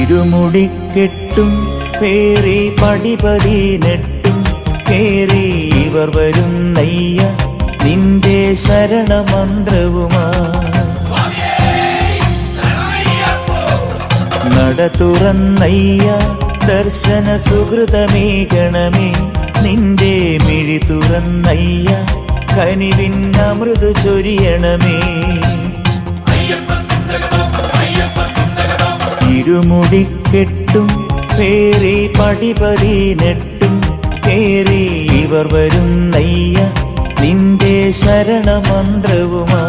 ഇരുമുടിക്കെട്ടും പേറി പടിപതിനെട്ടും കേറി ഇവർ വരുന്നയ്യ നിന്റെ ശരണമന്ത്രവുമാ. നട തുറന്നയ്യ ദർശന സുഹൃതമേകണമേ, നിന്റെ മിഴി തുറന്നയ്യ കനിവിൻ അമൃതു ചൊരിയണമേ. ഇരുമുടിക്കെട്ടും പേറി പടിപതിനെട്ടും കേറി ഇവർ വരുന്നയ്യ നിന്റെ ശരണമന്ത്രവുമാ.